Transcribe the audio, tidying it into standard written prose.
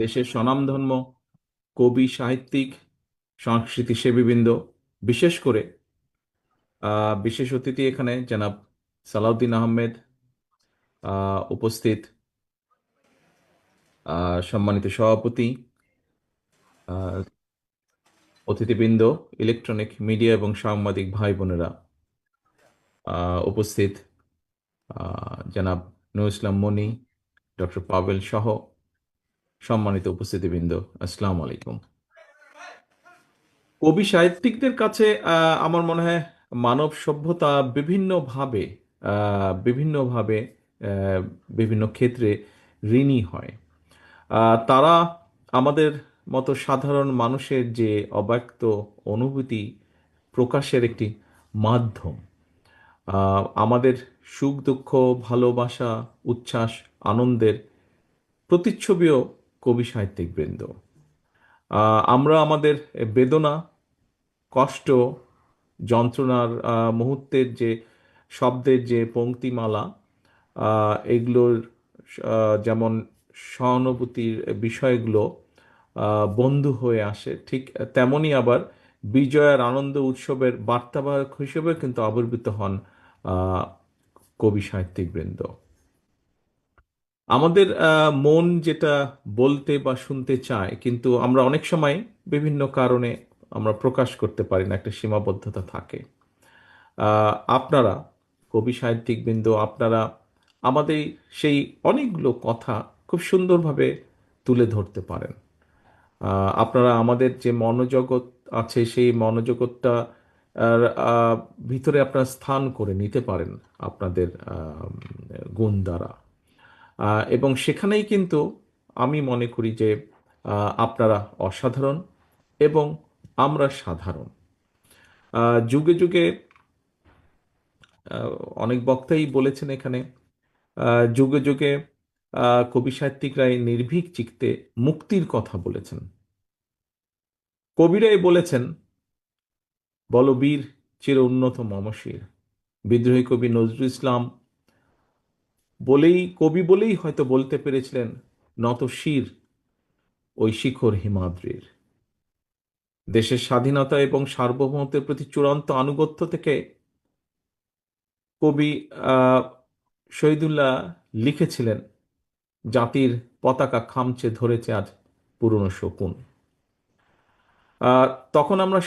দেশের স্বনামধন্য কবি, সাহিত্যিক, সংস্কৃতি সেবীবৃন্দ, বিশেষ করে বিশেষ অতিথি এখানে জনাব সালাউদ্দিন আহমেদ, উপস্থিত সম্মানিত সভাপতি, আহ, অতিথিবৃন্দ, ইলেকট্রনিক মিডিয়া এবং সাংবাদিক ভাই বোনেরা, উপস্থিত জনাব নূর ইসলাম মনি, ডক্টর পাভেল সহ সম্মানিত উপস্থিতিবৃন্দ, আসসালামু আলাইকুম। কবি সাহিত্যিকদের কাছে আমার মনে হয় মানব সভ্যতা বিভিন্নভাবে আহ, বিভিন্ন ক্ষেত্রে ঋণী হয়। তারা আমাদের মতো সাধারণ মানুষের যে অব্যক্ত অনুভূতি প্রকাশের একটি মাধ্যম। আমাদের সুখ দুঃখ, ভালোবাসা, উচ্ছ্বাস, আনন্দের প্রতিচ্ছবিও কবি সাহিত্যিক বৃন্দ। আমরা আমাদের বেদনা, কষ্ট, যন্ত্রণার মুহূর্তের যে শব্দের যে পংক্তিমালা, এগুলোর যেমন সহানুভূতির বিষয়গুলো বন্ধু হয়ে আসে, ঠিক তেমনি আবার বিজয়ের আনন্দ উৎসবের বার্তাবাহক হিসেবে কিন্তু আবির্ভূত হন আহ, কবি সাহিত্যিক বৃন্দ। আমাদের মন যেটা বলতে বা শুনতে চায়, কিন্তু আমরা অনেক সময় বিভিন্ন কারণে আমরা প্রকাশ করতে পারি না, একটা সীমাবদ্ধতা থাকে। আপনারা কবি সাহিত্যিকবৃন্দ, আপনারা আমাদের সেই অনেকগুলো কথা খুব সুন্দরভাবে তুলে ধরতে পারেন। আপনারা আমাদের যে মনোজগৎ আছে, সেই মনোজগৎটা আর, ভিতরে আপনারা স্থান করে নিতে পারেন আপনাদের গুণ দ্বারা। এবং সেখানেই কিন্তু আমি মনে করি যে আপনারা অসাধারণ এবং আমরা সাধারণ। যুগে যুগে আহ, অনেক বক্তাই বলেছেন এখানে, যুগে যুগে কবি সাহিত্যিকরাই নির্ভীক চিত্তে মুক্তির কথা বলেছেন। কবিরাই বলেছেন, বলবীর চির উন্নত মমশির। বিদ্রোহী কবি নজরুল ইসলাম কবি বলেই হয়তো বলতে পেরেছিলেন, নত শির ওই শিখর হিমাদ্রির। দেশের স্বাধীনতা এবং সার্বভৌমত্বের প্রতি চূড়ান্ত আনুগত্য থেকে কবি আহ, শহীদুল্লাহ লিখেছিলেন, জাতির পতাকা খামচে ধরেছে আজ পুরনো শকুন। তখন আমরা